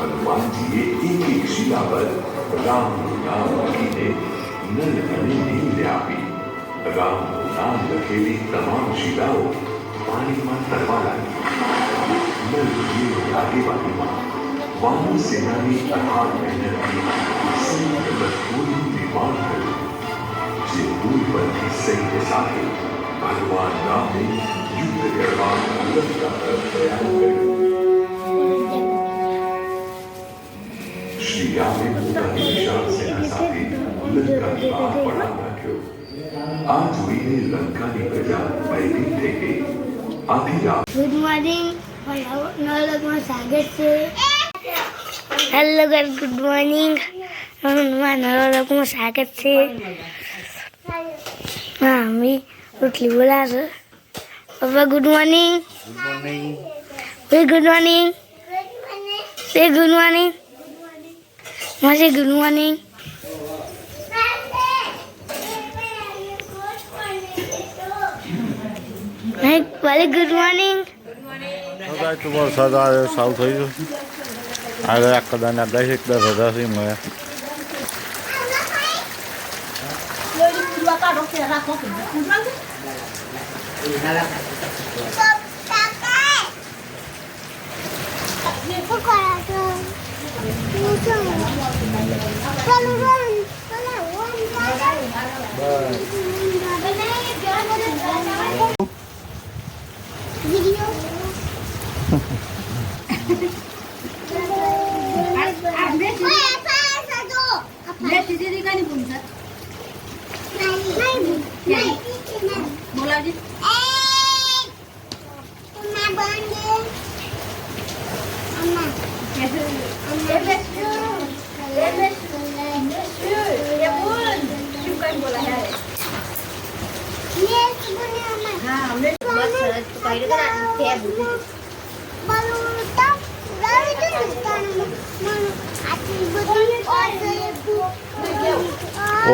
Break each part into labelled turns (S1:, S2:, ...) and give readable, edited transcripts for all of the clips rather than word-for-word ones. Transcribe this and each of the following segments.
S1: હનુમાનજીએ એક શિલા પર રામનું નામ લખીને નલ અને નીલને આપી. રામનું નામ લખેલી તમામ શિલાઓ પાણીમાં તરવા લાગી. નલ નીલની આગેવાનીમાં વાનર સેનાની અથાગ મહેનતથી સૈન્ય પુલનું નિર્માણ થયું. જે પુલ પરથી સૈન્ય સાથે ભગવાન રામે યુદ્ધ કરવા લંકા તરફ પ્રયાણ કર્યું. શ્રી રામે પોતાની વિશાળ સેના સાથે લંકાની બહાર પડાવ નાખ્યો. આ જોઈને લંકાની પ્રજા ભયભીત થઈ ગઈ. આથી રામ
S2: ગુડ મોર્નિંગ, નવા લોકોનું સ્વાગત છે. Hello guys, good morning. નવા લોકોનું સ્વાગત છે. હા, મમ્મી રોટલી બોલાશે. પપ્પા good morning.
S3: Good morning.
S2: Good morning. Good morning. માસી ગુડ મોર્નિંગ. વાલી ગુડ મોર્નિંગ.
S3: તો વરસાદ આવ્યો સારું થઈ ગયું. આગળ આખા દાને આગાહી એક 10,000 છે મળ્યા.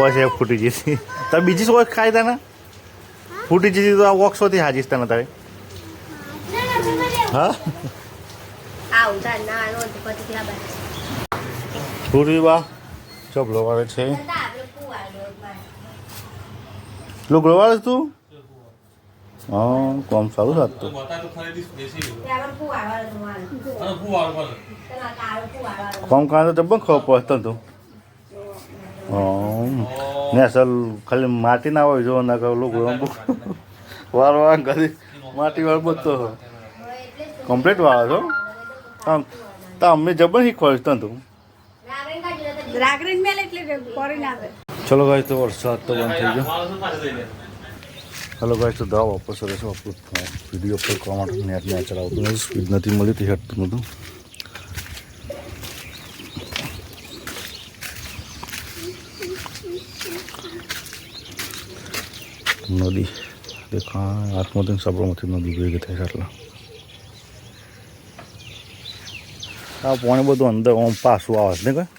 S3: ઓછે ફૂટી જશે તારે બીજી સોચ ખાઈ તને ફૂટી જશે તો આ વોક્સોથી હાજીશ તને તારે હા ફૂટી બા ચપલો વાળે છે લુગડો વાળે તું હા કોમ સારું સાચતું કોમ કાં તો જબ્બર ખબર પડતો તું ને અસલ ખાલી માટી ના હોય જો ના કહું લોકો વાર વાર ઘરે માટી વાળ બધો કમ્પ્લીટ વાળો છો તો અમને જબર શીખવાડીશ તને તું ચલો ગાય તો વરસાદ તો બંધ થઈ ગયો હલો ગાય તો દવા વાપસ સરસ વાપરું વિડીયો પર કરવા માટે નેટ નેચર આવતું નથી સ્પીડ નથી મળી તે હટતું નહોતું નદી દેખા આત્મહત્યા સાબરમતી નદી ભેગી થાય છે આટલા આ પાણી બધું અંદર આમ પાછું આવે છે ને કઈ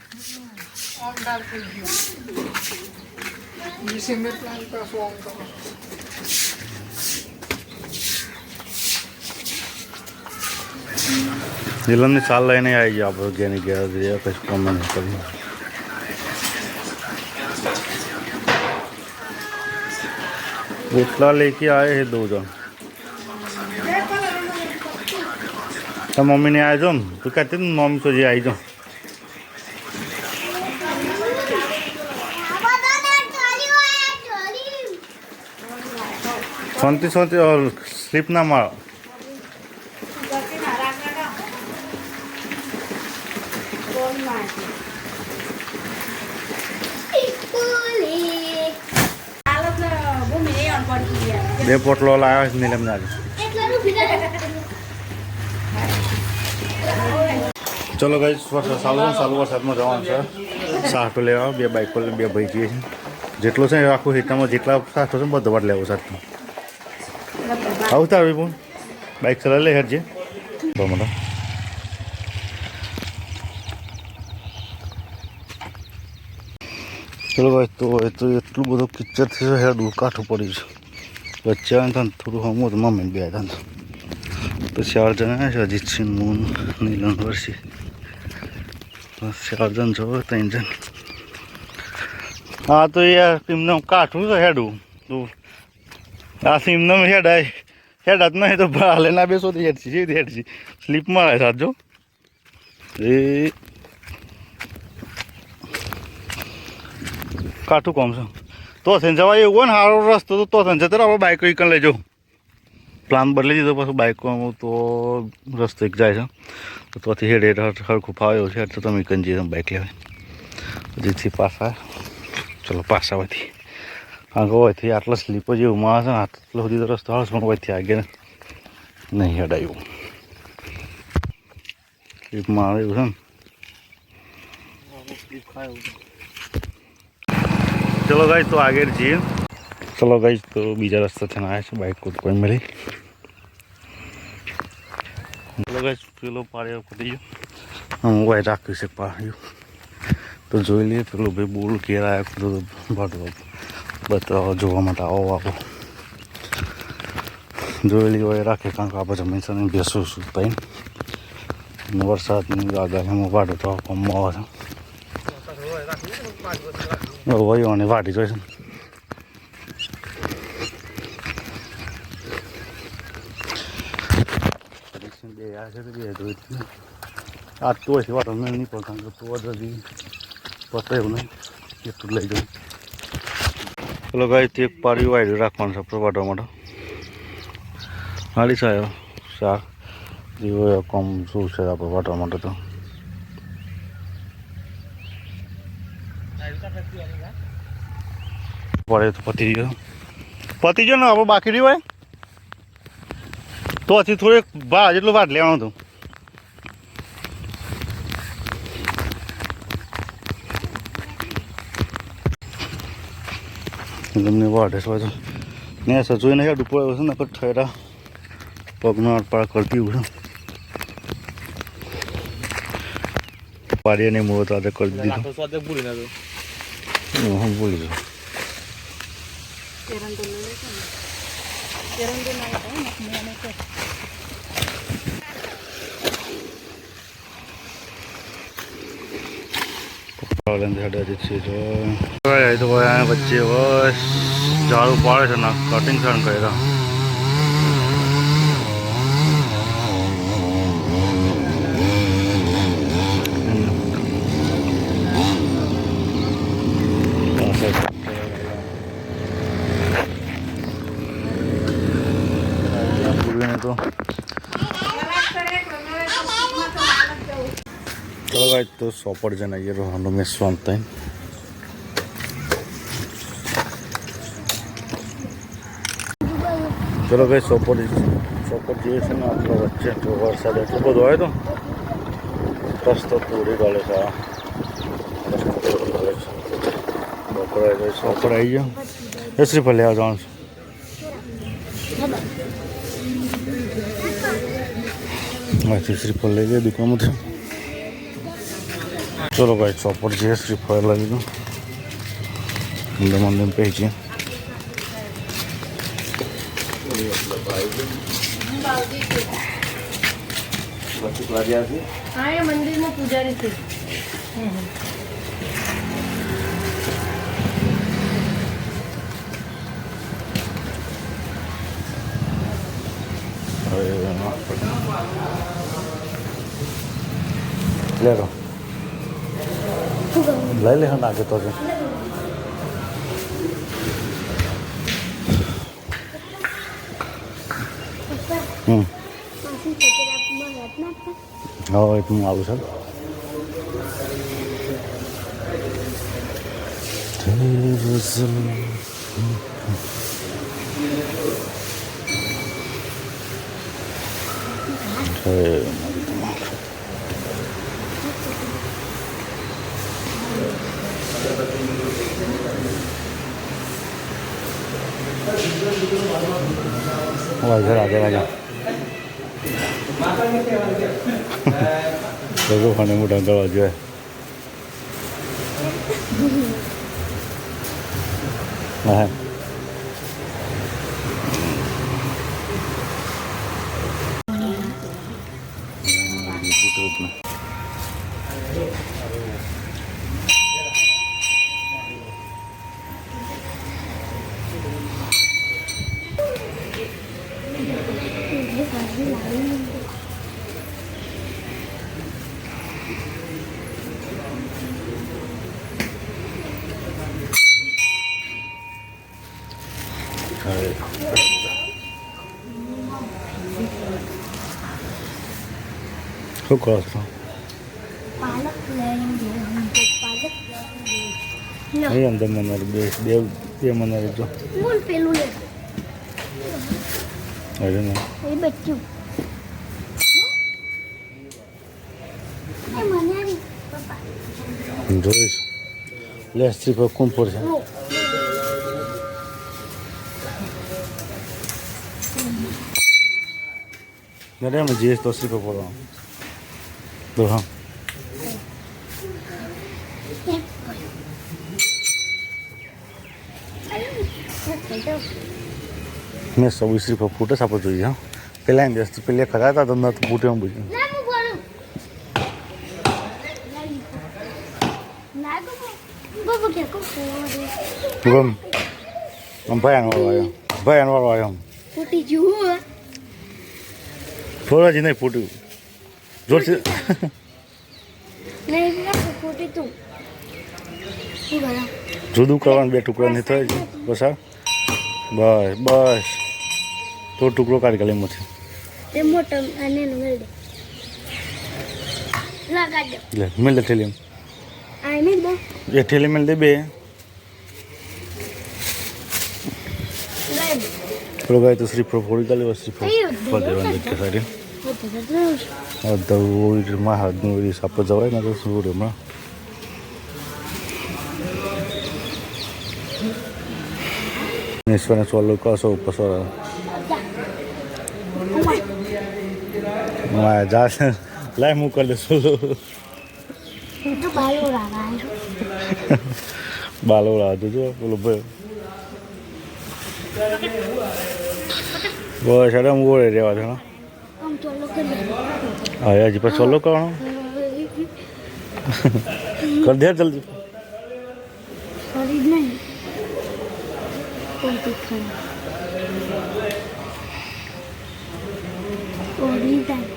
S3: જીલનની સાલ લઈને આવી જાય આપણે ઘેરની ઘેર કઈ કોમ નહીં કરી रोटला लेके आए हैं 2 जन तो मम्मी ने आए जो तो कहते मम्मी तो जी आई जो शांति शांति और स्लिप ना मारो બે પોટલો લાવ્યા છે નીલમ ના ચલો ગઈ સાલું વરસાદમાં જવાનું છે સાટો લેવા 2 બાઇક પર 2 ભાઈ જઈએ છે જેટલો છે આખું હિટામાં જેટલા સાટો છે બધો વાર લેવો સાટો આવતા આવી પણ બાઇક ચલાવી લે હેરજે બમડા ચલો ભાઈ તો એટલું બધું કિચડ છે હેર દૂર કાઠું પડ્યું છે વચ્ચે આવે ને થોડું હમું તો મમ્મી બે હતા તો 4 જણા છે અજીત સિંહ મૂન નીલન વર્ષી 4 જણ છો 3 જણ હા તો યાર એમને કાઠું છે હેડું તું આ એમને હેડા જ નહીં તો હાલે ના બેસો તો હેડછી સ્લીપમાં આવે સાજો એ કાઠું કોમ છે તો થઈને જવાય એવું હોય ને સારો રસ્તો તો થઈને જતો આપણે બાઇક વિકલ લઈ જાઉં પ્લાન બદલી દીધો પછી બાઇકમાં તો રસ્તો એક જાય છે તો ત્યાંથી હેડ હરખું ફાવ્યો છે તો તમે કંજી તમે બાઇક લેવાય જેથી પાછા ચલો પાછા વધી આગળ હોયથી આટલા સ્લીપો જેવું માં છે ને આટલો સુધી તો રસ્તો આવે પણ હોયથી આગળ નહીં હેડાયું સ્લીપમાં આવે એવું છે ને ચલો ગાઈસ તો આગળ જઈએ ચલો ગાઈસ તો બીજા રસ્તાથી આવ્યા છે બાઇક કોઈ મળી ચલો ગાઈસ પેલો પાડ્યો પડી ગયો હું વાય રાખ્યું છે પાડ્યું તો જોઈ લઈએ પેલો ભાઈ બોલ ઘેર આવ્યો બધો બતાવો જોવા માટે આવો જોઈ લઈએ હોય રાખે કારણ કે આપણે જમીન છે બેસું છું ત્યાં વરસાદની આગાહીમાં વાડો તો કમમાં આવે છે વયો અને વાડી જોઈ છે બે આ છે બે જોઈ આ તો છે વાટો નહીં પડતા તો જલ્દી પતે એવું નહીં એટલું લઈ જાઉં ચલો ગાય તે એક પાડી વાયડું રાખવાનું છે આપણે વાટવા માટે હાલી સાહેબ શાક જેવો કમ શું છે આપણે વાટવા માટે તો પડે તો પતી ગયો ને આપણે બાકી રહ્યું હોય તો હજી થોડીક ભાર જેટલું વાટ લેવાનું હતું તમને વાટે છે ને સજોઈને હેડ ઉપર છે ને ઠેરા પગનો અડપાળ કરતી એવું છે પાડીએ નહીં મૂળ તો કરી દીધું હું ભૂલી ગયો તો વચ્ચે બસ ઝાડુ પાડે છે ને કટિંગ સણ કર્યા તો ચલો ભાઈ તો સોપડ જઈને આવીએ રોહનો મેં સ્વાંત ચલો ભાઈ સોપડ જઈએ છે ને આપણો વચ્ચે તો વરસાદ એટલો બધો હોય તો રસ્તો તોડી ગાલે છે બપોરે સોપડ આવી ગયો એ શ્રીફળ લેવા જવાનું છે શ્રીફળ લઈ ગયા દુકાનમાંથી ચલો ભાઈ ચોપડ જઈએ શ્રીફળ લઈ લીધું મંદિર પહોંચીએ
S2: મંદિરમાં પૂજારી છે
S3: લેરો લઈ લે નાખે તો હા એ હું આવું છે घर आगे राजा देखो खाने में डंगर आ जाए हाँ શું કરો છો
S2: પાલક લઈને પાલક લઈને
S3: અહીં અંદર મને બે મને જો
S2: બોલ પેલું લે
S3: અરે ના
S2: એ બચ્ચું એ મને આવી પપ્પા
S3: જોઈશ લે સ્ત્રી પર કોણ પડશે અરે અમે જઈશ તો સ્ત્રી પર પડવાનું તો હા મેં સૌ સ્ત્રી પર ફૂટે સાપો જોઈએ હા પેલા એમ દિવસ પેલા ખરા હતા તો ન ફૂટે એમ બધું ગમ આમ ભયાન વાળો આવ્યો
S2: ફૂટી જુઓ
S3: થોડા જ નહીં ફૂટ્યું જોરથી
S2: નહીં ફૂટી તું શું કરા
S3: જુદું કરવાનું બે ટુકડા નહીં થાય છે બસ આ બસ બસ તો ટુકડો કાઢી ગલીમાંથી
S2: તે મોટો અને મેળ દે લગાડ દે
S3: લે મેલ દે ઠેલી
S2: આ મેળ દે
S3: એ ઠેલી મેલ દે બે
S2: લઈ
S3: થોડો ગાય તો શ્રી ફોડી ગાલે શ્રી ફોડ દેવાનું કે સારી માં હાથનું એવી સાપ જવાય ને તો શું હમણાં ઈશ્વરને સોલો કશો પસોરા જા લાય હું કરી દઈશું
S2: તો બાલો રાવા
S3: બાલો રાતો જો બોલો ભાઈ બસ અરે હું ઓળે રહેવા છે
S2: આમ ચાલો કરી
S3: હા હજી પછી સોલો કરવાનો કર દે જલ્દી
S2: સોરી નહીં કોઈ તીખા ઓરી જાય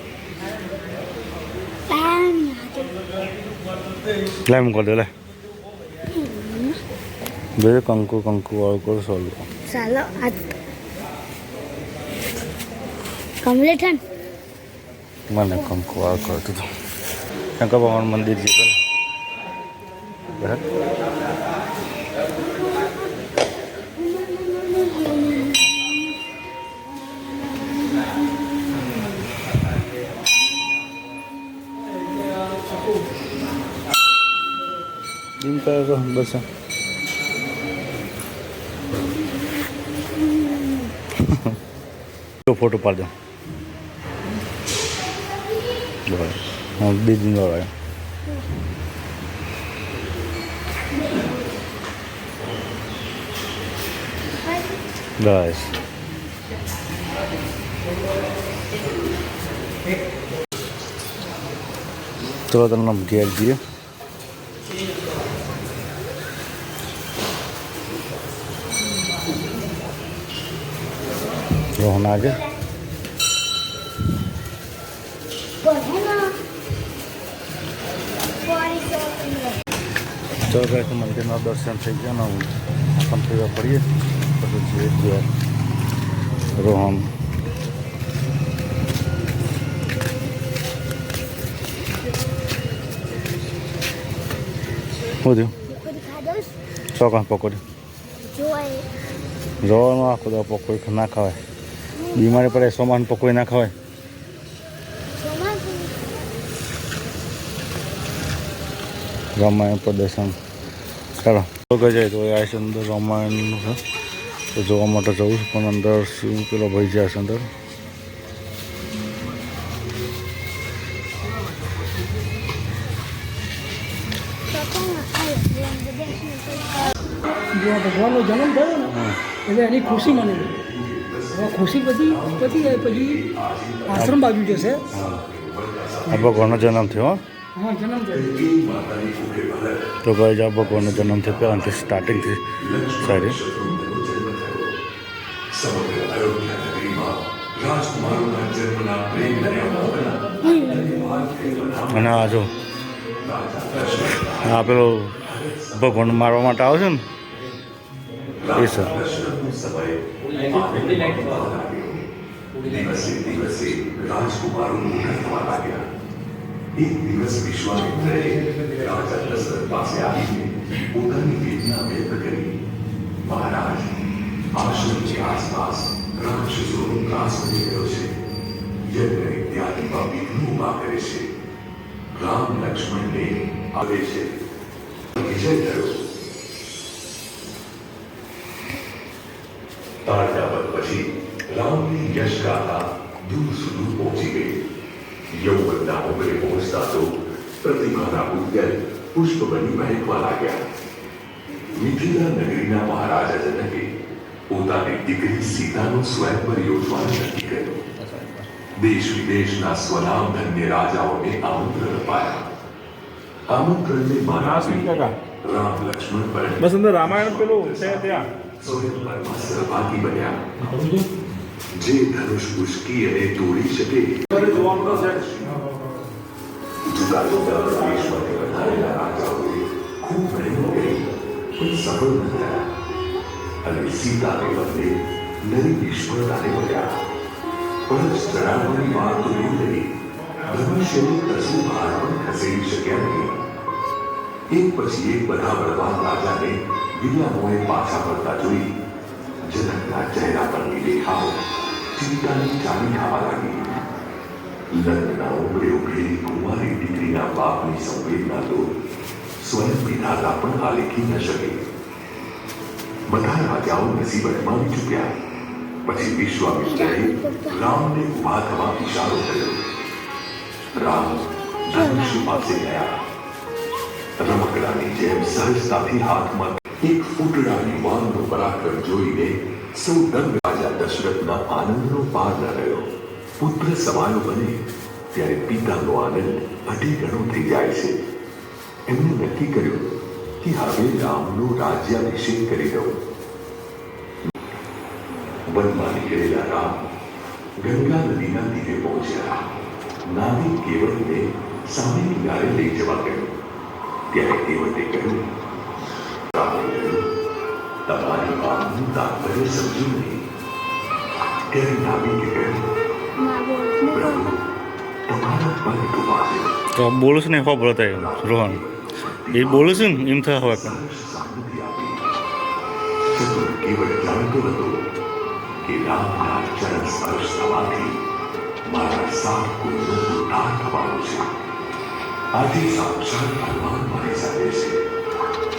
S3: લાય હું કરી દે લે બે કંકુ વાળું કરો સોલો
S2: ચાલો આ કમ્પ્લીટ હે
S3: મને કંકુ વાળું કરતું હતું શંકર ભગવાન મંદિર છે પેલા दिन का बस तो फोटो पाड़ दो हाँ दिन वाला है बस चलो तो नाम गेट दिए रोहन आगे चलो गए तो मंदिर में दर्शन थी गया ना कंप्लीट पड़िए પછી રોહન શું થયું ચોકણ પકોડી જોવાનું આખું તો પકોડી ના ખવાય બીમારી પડે સોમાન પકોડી ના ખવાય રામાયણ પ્રદર્શન ચાલો જાય તો આ છે અંદર રામાયણનું છે તો જોવા માટે જવું છું પણ અંદર શું પેલો ભાઈ જાય છે અંદર
S4: ભગવાનનો જન્મ થયો ને એટલે એની ખુશી મને હવે ખુશી પછી આશ્રમ બાજુ જશે
S3: આ ભગવાનનો જન્મ થયો
S4: હા જન્મ થયો
S3: તો ભાઈ આ ભગવાનનો જન્મ થયો પહેલાંથી સ્ટાર્ટિંગથી સારી અને આ જો આ પેલો ભગવાન મારવા માટે આવે છે ને એ સર
S1: એક દિવસ વિશ્વામિત્રએ રાજા દશરથ પાસે આવીને પોતાની વેદના વ્યક્ત કરી. મહારાજ, આશ્રમની આસપાસ રાક્ષસોનો ત્રાસ વધી ગયો છે. યજ્ઞ ઇત્યાદિમાં વિઘ્નો ઊભા કરે છે. રામ લક્ષ્મણને આવે છે. વિજય થયો. તાળાબંધ પછી રામની યશ ગાથા દૂર સુધી પહોંચી ગઈ. યૌવનના ઉંમરે પહોંચતા તો પ્રતિભાના ઉદ્ગલ પુષ્પ બની મહેકવા લાગ્યા. મિથિલા નગરીના મહારાજા જનકે પોતાની દીકરી સીતાનો સ્વયંવર યોજવાનું નક્કી કર્યું. દેશ વિદેશના સ્વનામ ધન્ય રાજાઓને આમંત્રણ અપાયા. આમંત્રણને માનવી રામ લક્ષ્મણ પર
S5: બસ અંદર રામાયણ પેલું છે ત્યાં
S1: સ્વયંવરમાં સહભાગી બન્યા. જે ધનુષ ઉચકી અને તોડી શકે જુદા જુદા પ્રદેશમાંથી વધારેલા રાજાઓએ ખૂબ મહેનત કરી પણ સફળ ન થયા અને સીતાને બદલે નરી નિષ્ફળતાને મળ્યા. પણ ચડાવવાની વાત તો દૂર રહી, ધનુષ્યની કશું બહાર પણ ખસેડી શક્યા નહીં. એક પછી એક બધા બળવાન રાજાને વિદ્યામોએ પાછા ફરતા જોઈ જનકના ચહેરા પરની રેખાઓ ચિંતાની ચાવી ખાવા લાગી. લગ્નના ઉંમરે ઉભેલી કુંવારી દીકરીના બાપની સંવેદના તો સ્વયં વિધાતા પણ આલેખી ન શકે. બધા રાજાઓ નસીબ અજમાવી ચૂક્યા. પછી વિશ્વામિત્રએ રામને ઉભા થવા ઇશારો કર્યો. રામ ધનુષ્ય પાસે ગયા. રમકડાની જેમ સહજતાથી હાથમાં એક ફૂટડા યુવાનનો પરાક્રમ જોઈને સૌ દંગ રાજા દશરથના આનંદનો પાર ન રહ્યો. પુત્ર સમાનો બને ત્યારે પિતાનો આનંદ અઢી ગણો થઈ જાય છે. એમણે નક્કી કર્યું કે હવે રામનો રાજ્યાભિષેક કરી દઉં. વનમાં નીકળેલા રામ ગંગા નદીના તીરે પહોંચ્યા. નાવિક કેવળને સામે કિનારે લઈ જવા કહ્યું. ત્યારે કેવળે કહ્યું, તમારી વાતનું તાત્પર્ય સમજ્યું નહીં. ત્યારે નાવિકે કહ્યું, પ્રભુ, તમારા પગ ડૂબા છે.
S3: તો બોલું છું ને ખબર થાય રોહન એ બોલું છું ને એમ થાય હવે
S1: શાંતિ આપી. ચતુર કેવળ જાણતો હતો કે રામના ચરણ સ્પર્શ થવાથી મારા સાત કુળનો ઉદ્ધાર થવાનો છે. આજે સાક્ષાત ભગવાન મારી સાથે છે.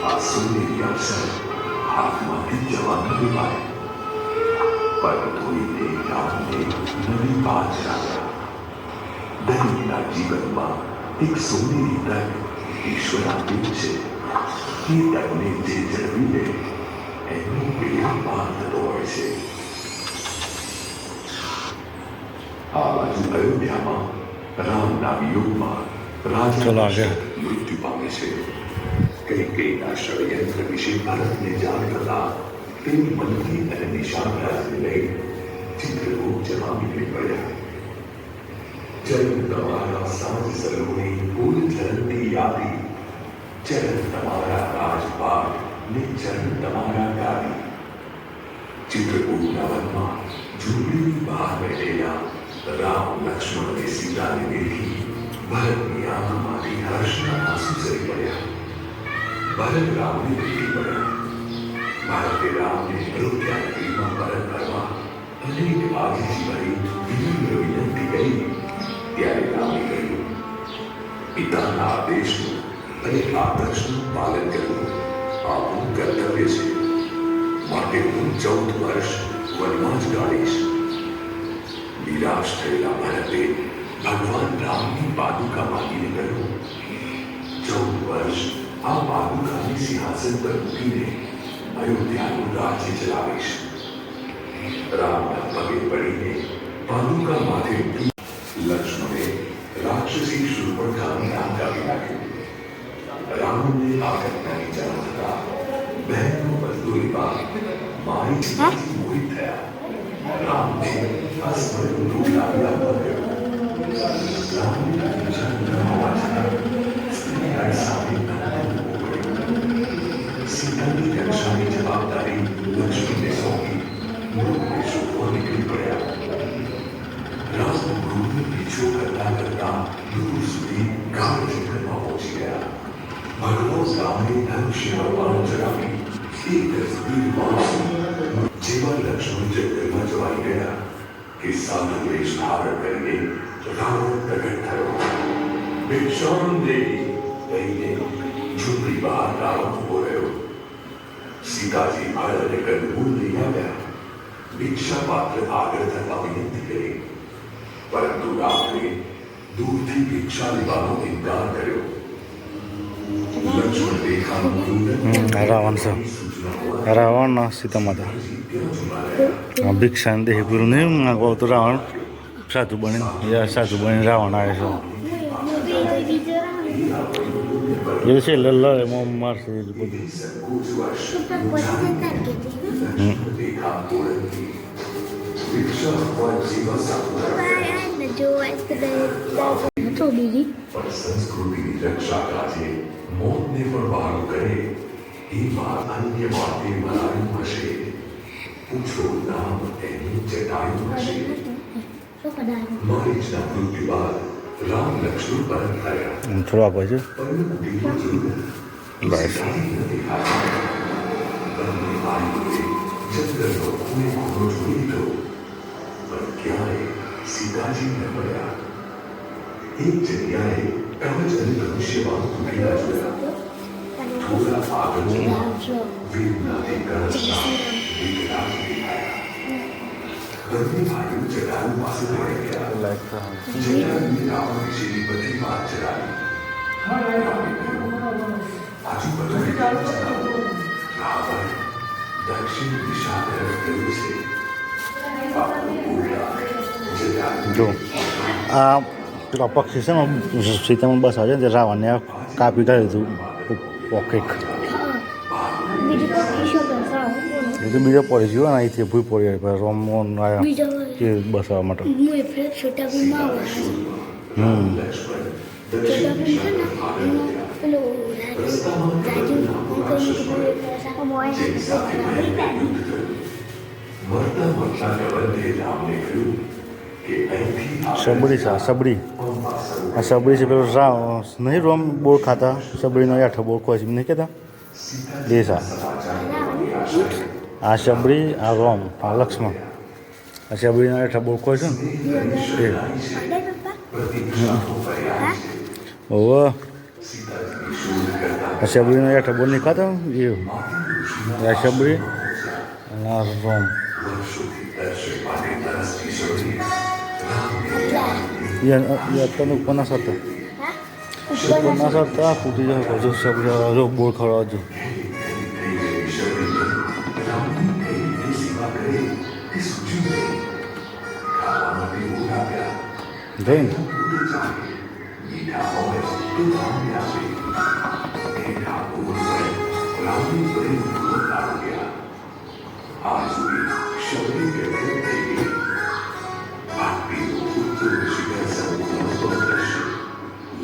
S1: આ સુંદરી અવસર હાથમાંથી જવા ન દેવાય. પગ ધોઈને રામને નવી બાજ લાવ્યા. દરેકના જીવનમાં એક સોનેરી તક ઈશ્વર આપ્યું છે. એ તકને જે જળવી લે એનો પેલો પાર થતો હોય છે. આ બાજુ અયોધ્યામાં રામના વિયોગમાં રાજા મૃત્યુ પામે છે. કૈકેયીના ષડયંત્ર વિશે ભરતને જાણ થતા તેની મંત્રી અને નિશાન રાજને લઈ ચિત્રકૂટ જવા નીકળી પડ્યા. ચરણ તમારા સાંજ સરોની ફૂલ ચરણથી યાદી, ચરણ તમારા રાજપાટ ને ચરણ તમારા ગાદી. ચિત્રકૂટના વનમાં ઝૂંપડીની બહાર બેઠેલા રામ લક્ષ્મણ અને સીતાને દેખી ભરતની આંખમાંથી હર્ષના આંસુ સરી પડ્યા. ભરત રામને ભેટી પડ્યા. ભારતે રામને અયોધ્યા નગરીમાં પરત કરવા અનેક આજીજી ભરી વિનમ્ર વિનંતી કરી. ત્યારે રામે કહ્યું, પિતાના આદેશનું અને આદર્શનું પાલન કરવું આપણું કર્તવ્ય છે. માટે હું 14 વર્ષ વનમાં જ ગાળીશ. નિરાશ થયેલા ભરતે ભગવાન રામની પાદુકા માંગીને કહ્યું, 14 વર્ષ આ પાદુકાની સિંહાસન પર મૂકીને અયોધ્યાનું રાજ્ય ચલાવીશ. રામના પગે પડીને પાદુકા માથે મૂકી લક્ષ્મણે રાક્ષસી શૂર્પણખાનું નામ કાપી નાખ્યું. રામને આ ઘટનાની જાણ થતા બહેનનો બદલો લેવા મારી ચિંતાથી મોહિત થયા. રામને આ સ્મરણ રૂપ લાવી આપવા ગયો. રામને વિચાર ન હોવા છતાં સ્ત્રીના સામે નમવું પડ્યું. સીતાની રક્ષાની જવાબદારી લક્ષ્મણને સોંપી મૃગને શોધવા નીકળી પડ્યા. રામ મૃગનો પીછો કરતા કરતા દૂર સુધી ભગવાન રામે ધનુષ્યમાં બાણ ચડાવી એક તસવીર માણસી જેવા લક્ષ્મણ જંગલમાં જવાઈ ગયા કે સાધુ વેશ ધારણ કરીને રાવણ પ્રગટ થયો. ભિક્ષામ દેહી કહીને ઝૂંપડી બહાર રાવણ ઉભો રહ્યો. સીતાજી ફળ અને કંદમૂળ લઈ આવ્યા. ભિક્ષા પાત્ર આગળ થવા વિનંતી કરી, પરંતુ રાવણે દૂરથી ભિક્ષા લેવાનો ઇનકાર કર્યો. લક્ષ્મણ રેખાનું
S3: રાવણ છે રાવણ સીતા માતા ભિક્ષાને દેહ પેલું નહીં માગવા તો રાવણ સાધુ બની રાવણ આવે છે એ છે લલ્લા એમાં મારશે એ બધું
S1: સંસ્કૃતિની રક્ષા કાજે મોતને પણ બહાર કરે એ વાત અન્ય માટે મરાયું હશે. પૂછો નામ એનું જટાયું હશે. મારીચના મૃત્યુ બાદ રામ લક્ષ્મણ પરત થયા.
S3: થોડું આપે છે
S1: પરંતુ બીજું
S3: બસ
S1: સીતાજી ન દેખાયા. બંને ભાઈઓએ જંગલનો ખૂણે ખૂણો જોઈ લીધો, પણ ક્યાંય સીતાજી ન મળ્યા. એક જગ્યાએ કવચ અને ધનુષ્યબાણ તૂટેલા જોયા. થોડા આગળ વીરનાથી ગરજતા વિકરાળ દેખાયા. બંને ભાઈઓ જટાયુ પાસે દોડી ગયા. જટાયુએ રાવણ વિશેની બધી વાત જણાવી. રામે કહ્યું, હજુ બધું વિગતમાં જણાવો. રાવણ દક્ષિણ દિશા તરફ ગયું છે. બાપુ બોલ્યા. જટાયુ
S3: જો આ પેલા પક્ષી છે ને સીતામાં બસ આવે ને રાવણને કાપી કાઢ્યું હતું પોકેટ એ તો બીજા પડી ગયો ને અહીંથી ભૂઈ પડી રોમોન આવ્યા એ બસાવવા માટે
S1: મરતા મરતા ગવર્ધે રામને કહ્યું કે અહીંથી
S3: સબડી છે આ સબડી આ સબડી છે પેલો નહીં રોમ બોળ ખાતા સબડીનો યાઠો બોળ ખોય છે નહીં કહેતા દેશા આ સબડી આ રોમ આ લક્ષ્મણ આ સબડીનો યાઠો બોળ ખોય છે ને ઓહો આ સબડીનો યાઠો બોળ નહીં ખાતા એ આ સબડી અને આ રોમ અત્યારનું ઉપરના હતા ફૂટી જાય હજુ સબડી બોળ ખવડાવજો જઈને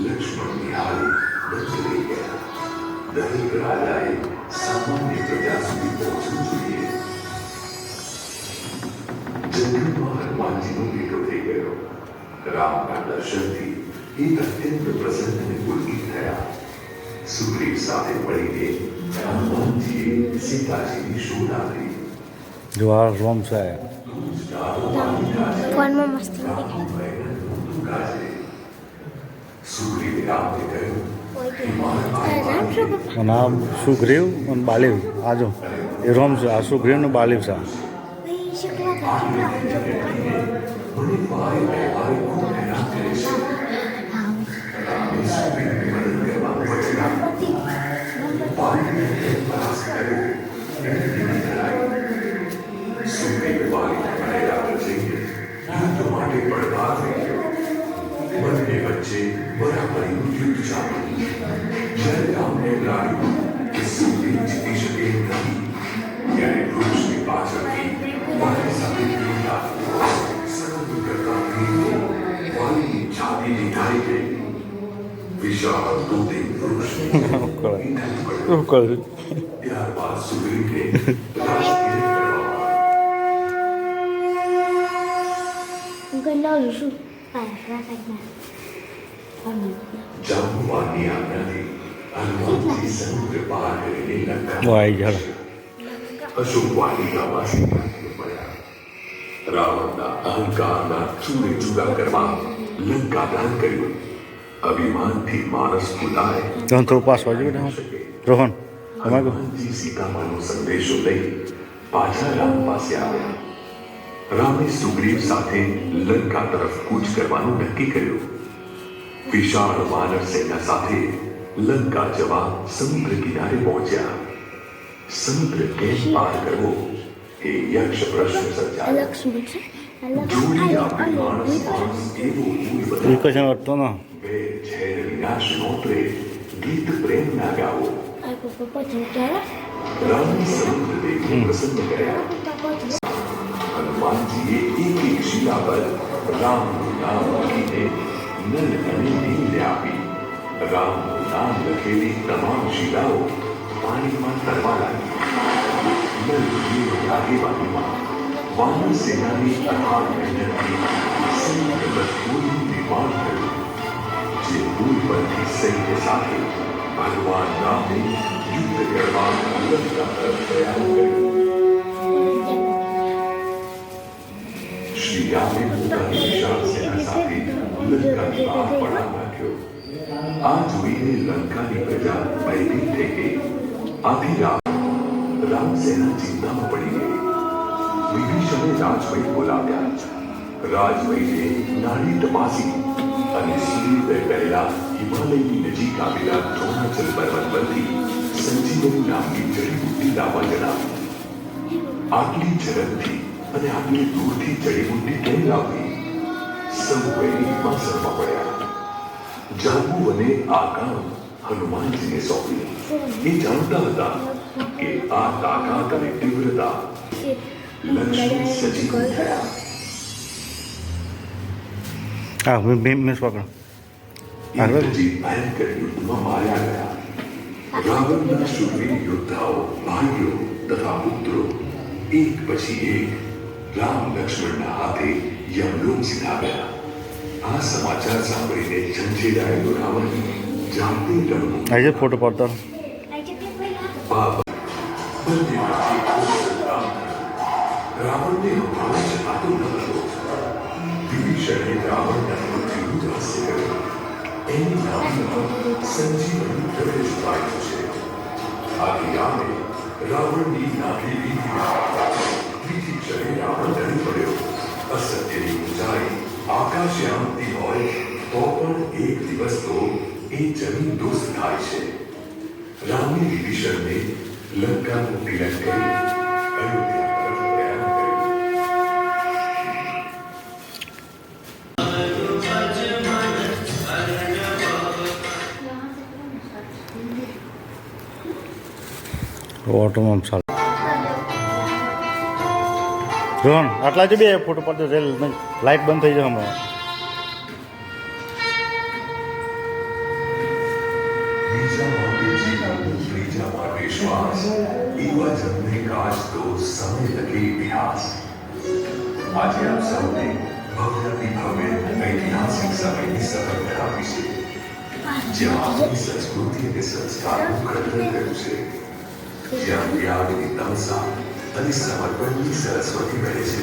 S1: લક્ષ્મણ નિહાળી બચી ગયા. દરેક રાજાએ સામાન્ય પ્રજા સુધી પહોંચવું જોઈએ. જંગલમાં હનુમાનજીનો ભેટો થઈ ગયો. રામના દર્શનથી એ અત્યંત પ્રસન્ન અને પુલકિત થયા. સુગ્રીવ સાથે મળીને હનુમાનજીએ સીતાજીની શોધ આપી.
S3: જો આ રોમ છે
S2: ફોનમાં મસ્તી દેખાય.
S1: સુગ્રીવે રામને કહ્યું,
S2: રામ શું
S3: અને આ સુગ્રીવ અને બાલીવ આ જો એ રોમ છે આ સુગ્રીવ ને બાલીવ છે
S1: સુગ્રીવે બાલીને મળ્યા પછી યુદ્ધ માટે પડકાર મૂક્યો. બંને વચ્ચે બરાબરીનું યુદ્ધ ચાલ્યું. જ્યારે રામને લાગ્યું કે સુગ્રીવ જીતી શકે એમ નથી, ત્યારે વૃક્ષની પાછળથી વાલી સાથે તીર લાગ્યું. સતત કરતા તીરથી વાલીની છાતી ઢીઠાઈ ગઈ. વિશાળ તોતિંગ વૃક્ષની
S3: શું કરે
S1: ત્યારબાદ સુગ્રીવને રાજકીય
S2: હું કઈ લઉં છું
S1: જાંબુવાનની આજ્ઞાથી હનુમાનજી સમુદ્ર પાર કરીને લંકા
S3: વાઈ ઝાડ
S1: અશોક વાટિકાવાસી પડ્યા. રાવણના અહંકારના ચૂરે ચૂરા કરવા લંકા દાન કર્યું. અભિમાનથી માણસ ફૂલાય
S3: રોહન થોડું પાસ વાંચી બેટા રોહન તમારે
S1: હનુમાનજી સીતામાનો સંદેશો લઈ પાછા રામ પાસે આવ્યા. રામે સુગ્રીવ સાથે લંકા તરફ કૂચ કરવાનું નક્કી કર્યું. વિશાળ વાનર સેના સાથે લંકા જવા સમુદ્ર કિનારે પહોંચ્યા. સમુદ્ર કેમ પાર કરવો એ યક્ષ પ્રશ્ન સર્જાયો.
S2: અલગ શું છે અલગ
S1: જોડી આપી માણસ એવો મૂળ બધા
S3: કશું અટતો ના
S1: બે ઝેર વિનાશ નોતરે ગીત પ્રેમ ના ગાવો.
S2: આ પપ્પા જોતા
S1: રામે સમુદ્ર દેવને પ્રસન્ન કર્યા. હનુમાનજીએ એક એક શિલા પર રામનું નામ લખીને નલ અને નીલ આપી. રામનું નામ લખેલી તમામ શિલાઓ પાણીમાં તરવા લાગી. નલ નીલની આગેવાનીમાં વાનર સેનાની અથાગ મહેનતથી સમુદ્ર પર પુલનું નિર્માણ થયું. જે પુલ પરથી સૈન્ય સાથે ભગવાન રામે યુદ્ધ કરવા લંકા તરફ પ્રયાણ કર્યો. શ્રી રામે પોતાની વિશાળ સેના સાથે લંકાની બહાર પડાવ નાખ્યો. આ જોઈને લંકાની પ્રજા ભયભીત થઈ ગઈ. આથી રામ સેના ચિંતામાં પડી ગઈ. વિભીષણે રાજવૈદ બોલાવ્યા. રાજવૈદે નાડી તપાસી અને સૂર્યોદય પહેલા હિમાલયની નજીક આવેલા દ્રોણાચલ પર્વત પરથી સંજીવની નામની જડીબુટ્ટી લાવવા જણાવી. આટલી ઝડપથી અને આટલી દૂરથી જડીબુટ્ટી કેમ લાવવી? સૌ વૈદિકમાં શરમા પડ્યા. જાંબુવને આ કામ હનુમાનજીને સોંપ્યું. એ જાણતા હતા કે આ તાકાત અને તીવ્રતા લક્ષ્મી સજીવ થયા.
S3: હા મિસ પકડો
S1: ઇન્દ્રજી ભયંકર યુદ્ધમાં માર્યા ગયા. રાવણના શૂરવીર યોદ્ધાઓ ભાઈઓ તથા પુત્રો એક પછી એક રામ લક્ષ્મણના હાથે યમલોક સીધાવ્યા. આ સમાચાર સાંભળીને ઝંઝેરાયેલો રાવણ જાતે રણમાં
S3: આજે ફોટો પાડતા
S1: બાપ બંને વચ્ચે ઘોર સંગ્રામ થયો. રાવણને હમણાં જ આતો ન હતો. વિભીષણે રાવણના મૃત્યુનું રહસ્ય કર્યું. એની નાભીમાં સંજીવની દ્રવ્ય છુપાયેલું છે. આથી રામે રાવણની નાભી લીધી. બીજી ક્ષણે રાવણ ડરી પડ્યો. અસત્યની ઊંચાઈ આકાશે આંકતી હોય તો પણ એક દિવસ તો એ જમીન દોસ્ત થાય છે. રામે વિભીષણને લંકાનું તિલક કરી અયોધ્યા તરફ પ્રયાણ કર્યું.
S3: ઓટોમાં ચાલ રોહન આટલા જ બે ફોટો પાડતો રેલ લાઇટ બંધ થઈ જાય હમણાં.
S1: બીજા માટે જીવન, ત્રીજા માટે શ્વાસ, એવા જમને કાજ તો સમય લગે ઇતિહાસ. આજે આપ સૌને ભવ્યથી ભવ્ય ઐતિહાસિક સમયની સફર કરાવી છે. જ્યાં આપણી સંસ્કૃતિ અને સંસ્કારનું ઘડતર થયું છે. જ્યાં ત્યાગની તમસા અને સમર્પણની સરસ્વતી વહે છે.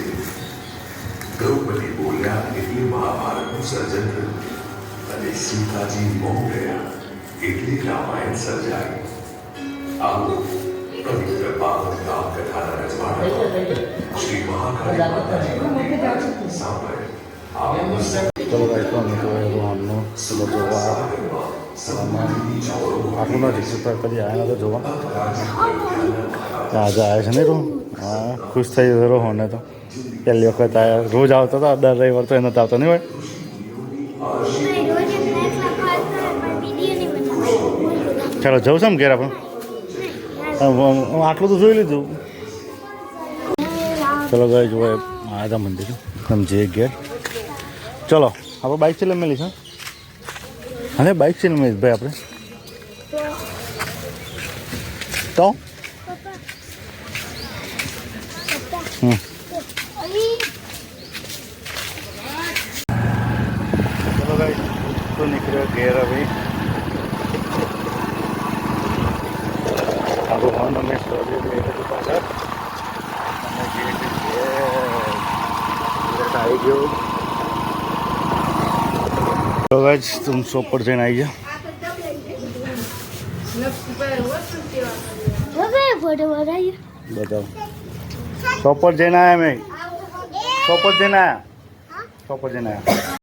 S1: દ્રૌપદી બોલ્યા એટલે મહાભારતનું સર્જન થયું અને સીતાજી મૌન રહ્યા એટલે રામાયણ સર્જાયું. આવો પવિત્ર પાવન ગામ કથાના રજવાડામાં શ્રી મહાકાળી માતાજીના દેવતાની સાંભળ આવો
S3: ચલો ગાઈસ તો અમે તો રોહનનો જોવા
S1: સમાધિની ચોરો
S3: આટલું નથી કૃપા કરી આવ્યા તો જોવા આજે આવે છે ને રોહન હા ખુશ થઈ ગયો રોહને તો પહેલી વખત આવ્યા રોજ આવતો હતો દર રવિવાર તો એને તો આવતો નહીં હોય. ચાલો જવું છે ને ઘેર આપણે આટલું તો જોઈ લીધું. ચલો ગઈ જોવા આવ્યા હતા મંદિર સમજીએ ઘેર. ચલો આપણે બાઇક ચલે મેલી છે હા બાઇક ચલે મેલી ભાઈ આપણે તો ચલો ભાઈ તો નીકળ્યો ઘેર હવે રોહન અમે પાછળ આવી ગયો તો ગાઈસ तुम शॉप पर जैन आई जा
S2: फोटो बनाइए
S3: बताओ शॉप पर जैन आया मैं शॉप पर जैन आया शॉप पर जैन आया